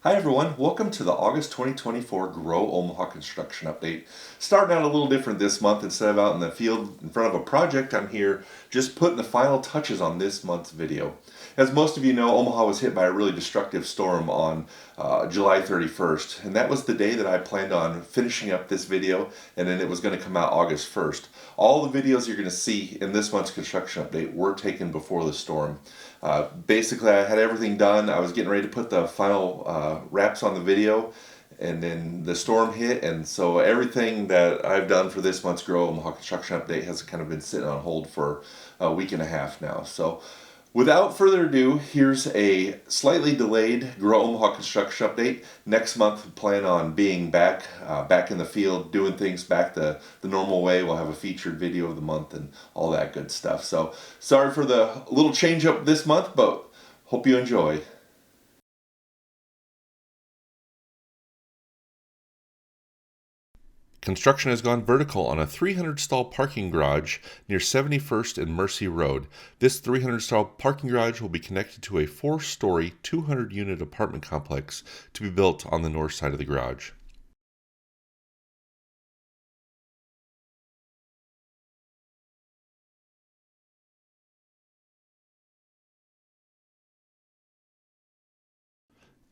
Hi everyone, welcome to the August 2024 Grow Omaha Construction Update. Starting out a little different this month. Instead of out in the field in front of a project, I'm here just putting the final touches on this month's video. As most of you know, Omaha was hit by a really destructive storm on July 31st, and that was the day that I planned on finishing up this video, and then it was going to come out August 1st. All the videos you're going to see in this month's construction update were taken before the storm. Basically, I had everything done. I was getting ready to put the final wraps on the video, and then the storm hit, and so everything that I've done for this month's Grow Omaha Construction Update has kind of been sitting on hold for a week and a half now. So without further ado, here's a slightly delayed Grow Omaha Construction Update. Next month, plan on being back in the field, doing things back the normal way. We'll have a featured video of the month and all that good stuff. So sorry for the little change up this month, but hope you enjoy. Construction has gone vertical on a 300-stall parking garage near 71st and Mercy Road. This 300-stall parking garage will be connected to a 4-story, 200-unit apartment complex to be built on the north side of the garage.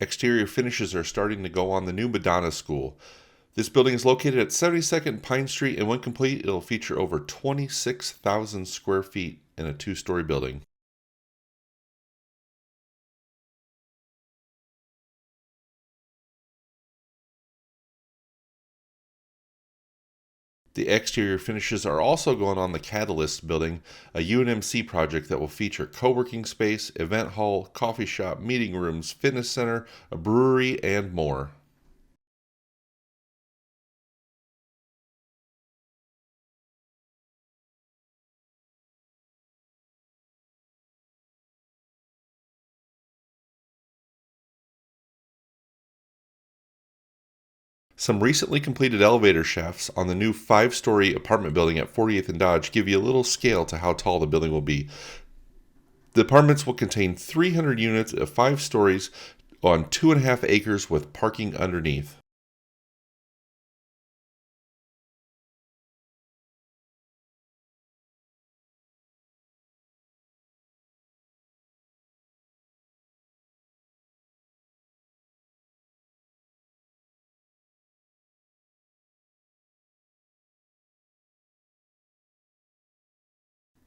Exterior finishes are starting to go on the new Madonna School. This building is located at 72nd Pine Street, and when complete, it'll feature over 26,000 square feet in a 2-story building. The exterior finishes are also going on the Catalyst building, a UNMC project that will feature co-working space, event hall, coffee shop, meeting rooms, fitness center, a brewery, and more. Some recently completed elevator shafts on the new 5-story apartment building at 40th and Dodge give you a little scale to how tall the building will be. The apartments will contain 300 units of 5 stories on 2.5 acres with parking underneath.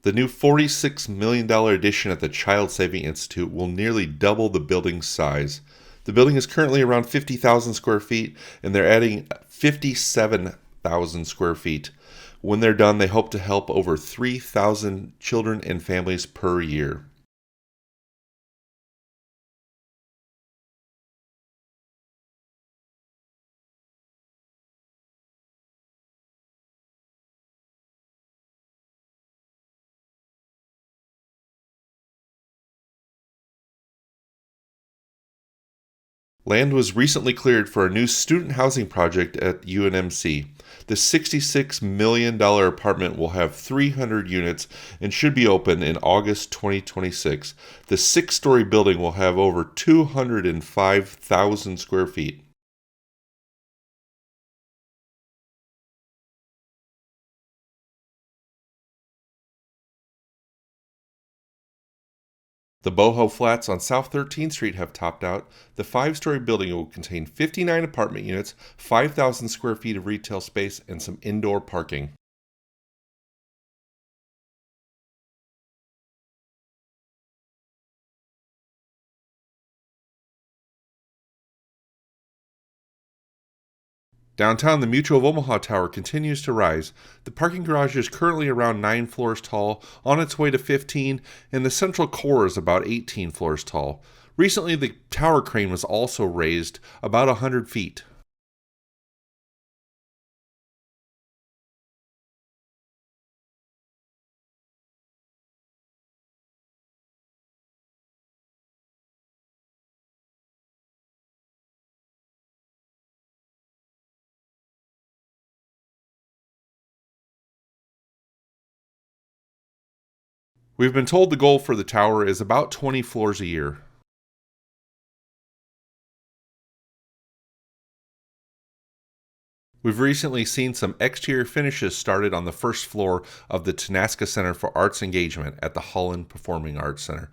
The new $46 million addition at the Child Saving Institute will nearly double the building's size. The building is currently around 50,000 square feet, and they're adding 57,000 square feet. When they're done, they hope to help over 3,000 children and families per year. Land was recently cleared for a new student housing project at UNMC. The $66 million apartment will have 300 units and should be open in August 2026. The 6-story building will have over 205,000 square feet. The Boho Flats on South 13th Street have topped out. The 5-story building will contain 59 apartment units, 5,000 square feet of retail space, and some indoor parking. Downtown, the Mutual of Omaha Tower continues to rise. The parking garage is currently around 9 floors tall, on its way to 15, and the central core is about 18 floors tall. Recently, the tower crane was also raised about 100 feet. We've been told the goal for the tower is about 20 floors a year. We've recently seen some exterior finishes started on the first floor of the Tenaska Center for Arts Engagement at the Holland Performing Arts Center.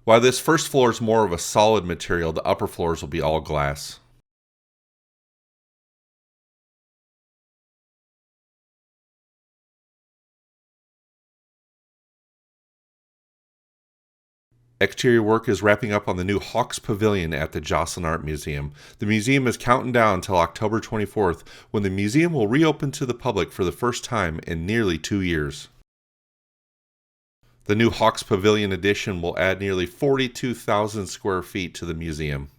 While this first floor is more of a solid material, the upper floors will be all glass. Exterior work is wrapping up on the new Hawks Pavilion at the Jocelyn Art Museum. The museum is counting down until October 24th, when the museum will reopen to the public for the first time in nearly 2 years. The new Hawks Pavilion addition will add nearly 42,000 square feet to the museum.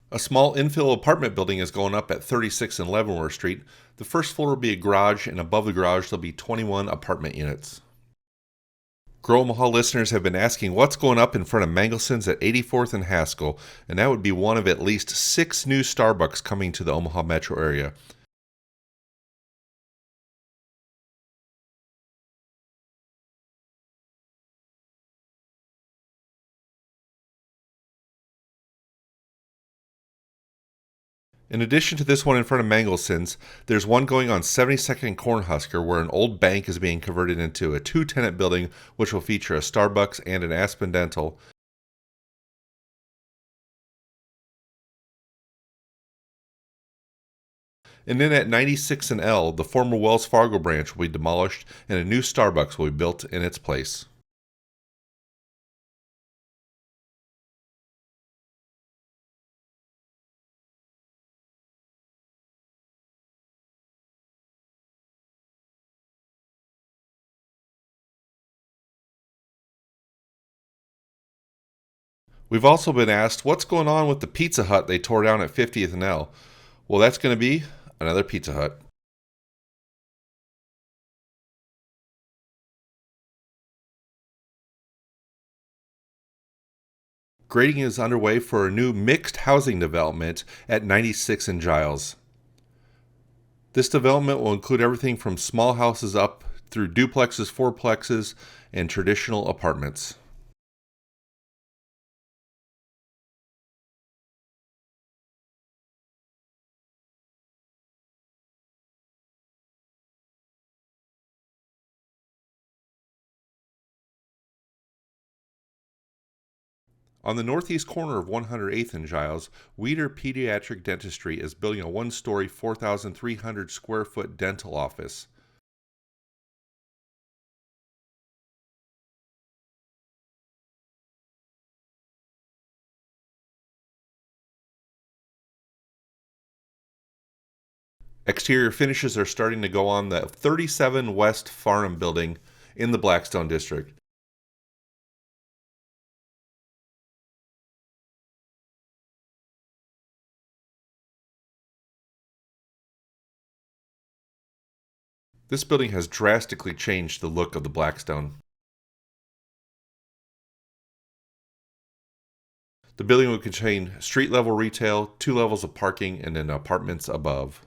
A small infill apartment building is going up at 36 and Leavenworth Street. The first floor will be a garage, and above the garage there'll be 21 apartment units. Grow Omaha listeners have been asking what's going up in front of Mangelson's at 84th and Haskell, and that would be one of at least 6 new Starbucks coming to the Omaha metro area. In addition to this one in front of Mangelson's, there's one going on 72nd and Cornhusker where an old bank is being converted into a 2-tenant building which will feature a Starbucks and an Aspen Dental. And then at 96 and L, the former Wells Fargo branch will be demolished and a new Starbucks will be built in its place. We've also been asked what's going on with the Pizza Hut they tore down at 50th and L. Well, that's going to be another Pizza Hut. Grading is underway for a new mixed housing development at 96 and Giles. This development will include everything from small houses up through duplexes, fourplexes, and traditional apartments. On the northeast corner of 108th and Giles, Weider Pediatric Dentistry is building a 1-story, 4,300 square foot dental office. Exterior finishes are starting to go on the 37 West Farnham building in the Blackstone district. This building has drastically changed the look of the Blackstone. The building will contain street level retail, 2 levels of parking, and then apartments above.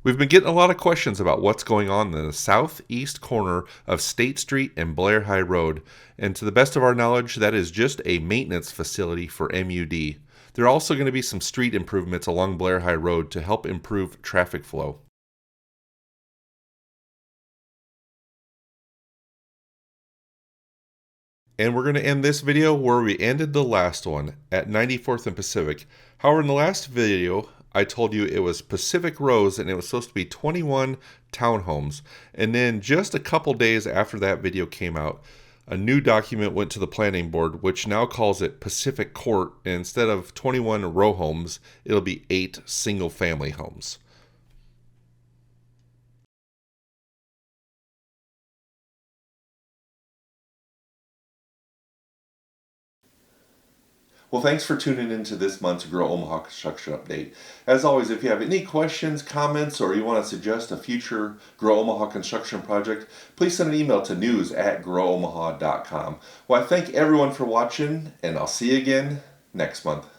We've been getting a lot of questions about what's going on in the southeast corner of State Street and Blair High Road, and to the best of our knowledge, that is just a maintenance facility for MUD. There are also going to be some street improvements along Blair High Road to help improve traffic flow. And we're going to end this video where we ended the last one, at 94th and Pacific. However, in the last video, I told you it was Pacific Rose and it was supposed to be 21 townhomes. And then just a couple days after that video came out, a new document went to the planning board, which now calls it Pacific Court. And instead of 21 row homes, it'll be 8 single family homes. Well, thanks for tuning in to this month's Grow Omaha Construction Update. As always, if you have any questions, comments, or you want to suggest a future Grow Omaha construction project, please send an email to news@growomaha.com. Well, I thank everyone for watching, and I'll see you again next month.